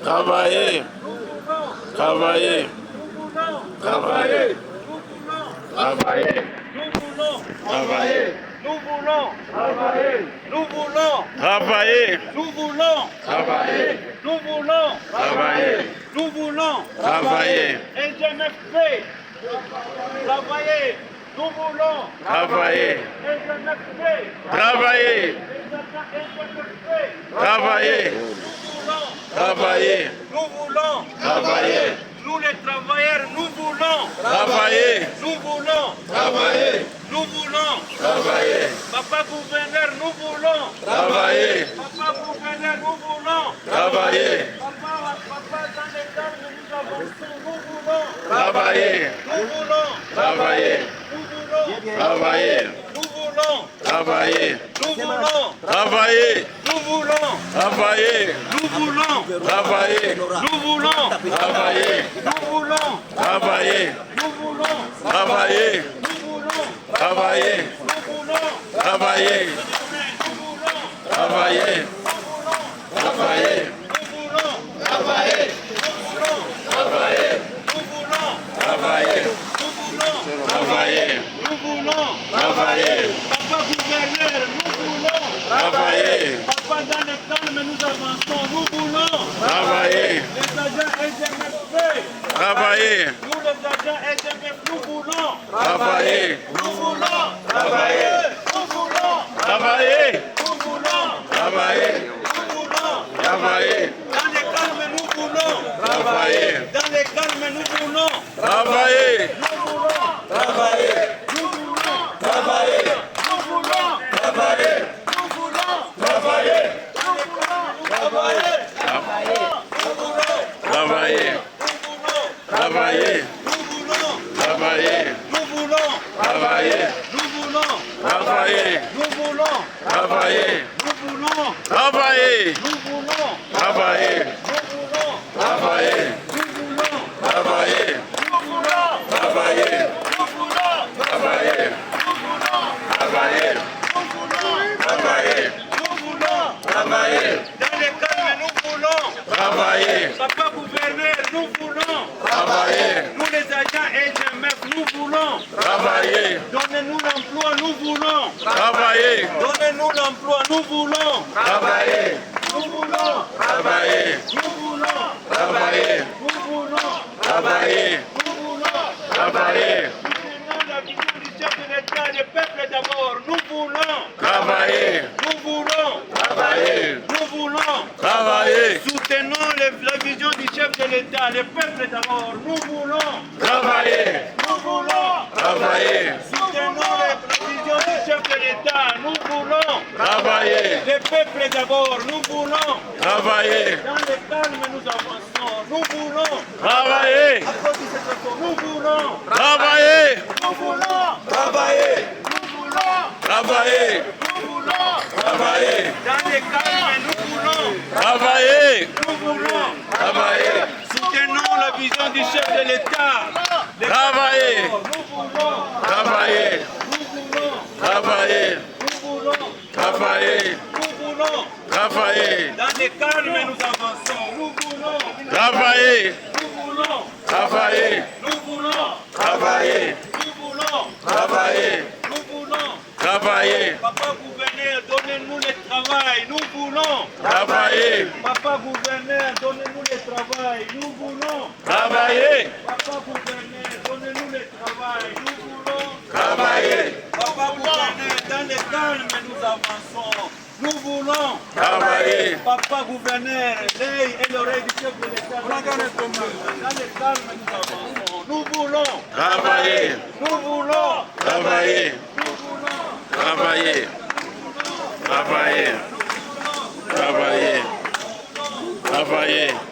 Travailler. Travailler. Travailler. Travailler. Travailler. Nous voulons travailler. Nous voulons Travailler. Nous voulons Travailler. Nous voulons Travailler. Nous voulons Travailler. SMFP. Travailler. Nous voulons Travailler. SMFP. Travailler. Travailler. Travailler. Nous voulons Travailler. Nous les travailleurs, nous voulons Travailler. Nous voulons Travailler. Nous voulons Travailler. Papa gouverneur, nous voulons Travailler. Papa gouverneur, nous voulons Travailler. Papa dans les calmes, nous avançons, nous voulons Travailler. Nous voulons Travailler. Nous voulons Travailler. Nous voulons Travailler. Nous voulons Travailler. Nous voulons Travailler. Nous voulons Travailler. Nous voulons Travailler. Nous voulons Travailler. Nous voulons Travailler. Nous voulons Travailler. Nous voulons Travailler. Nous voulons Travailler. Travailler. Nous voulons Travailler. Travailler. Nous voulons Travailler. Nous voulons Travailler. Nous voulons Travailler. Papa gouverneur, nous voulons Travailler. Papa dans les calmes, nous avançons, nous voulons Travailler. les agents SMFP. Travailler. Nous les agents SMF, nous voulons Travailler. Nous voulons Travailler. Nous voulons Travailler. Nous voulons Travailler. Nous voulons Travailler. Dans les calmes, nous voulons Travailler. Dans les calmes, nous voulons Travailler. Nous voulons Travailler. Nous voulons Travailler. Nous voulons Travailler. Nous voulons Travailler. Nous voulons travailler Nous voulons Travailler. Travailler. Nous voulons Travailler. Nous voulons Travailler. Nous voulons Travailler. Nous voulons Travailler. Nous voulons Travailler. Nous voulons Travailler. Nous voulons Travailler. Nous voulons Travailler. Nous voulons Travailler. Nous voulons Travailler. Nous voulons Travailler. Nous voulons Travailler. Nous voulons Travailler. Dans les calmes, nous voulons Travailler. Papa gouverneur, nous voulons Travailler. Nous les agents SMF, nous voulons Travailler. Donnez-nous l'emploi, nous voulons Travailler. Donnez-nous l'emploi, nous voulons Travailler. Nous voulons Travailler. Nous voulons Travailler. Nous voulons Travailler. Nous voulons Travailler. Soutenons la vision du chef de l'État, le peuple d'abord. Nous voulons Travailler. Nous voulons Travailler. Nous voulons Travailler. Soutenons la vision du chef de l'État, le peuple d'abord. Nous voulons Travailler. Nous voulons Travailler. Soutenons la vision du chef de l'État. Nous voulons Travailler. le peuple d'abord. Nous voulons Travailler. dans le calme, nous avançons. Nous voulons Travailler. applaudissez ce soir. Nous voulons Travailler. Nous voulons Travailler. Nous voulons Travailler. Nous voulons Travailler. dans le calme, nous voulons Travailler. Nous voulons Travailler. Soutenons la vision du chef de l'État. Le Travailler. Nous voulons Travailler. Nous voulons Travailler. Nous voulons Travailler. Nous voulons Travailler. dans le calme, nous avançons. Nous voulons Travailler. Nous voulons Travailler. Nous voulons Travailler. Nous voulons Travailler. Nous voulons Travailler. Papa gouverneur, donnez-nous le travail. Nous voulons Travailler. Papa gouverneur, donnez-nous le travail. Nous voulons Travailler. Papa gouverneur, donnez-nous le travail. Nous voulons Travailler. Papa gouverneur, dans le calme, nous avançons. Nous voulons Travailler. Papa gouverneur, l'œil et l'oreille du chef de l'État. Dans le calme, nous avançons. Nous voulons Travailler. Nous voulons Travailler. Nous voulons Travailler. Travailler. Travailler. Travailler.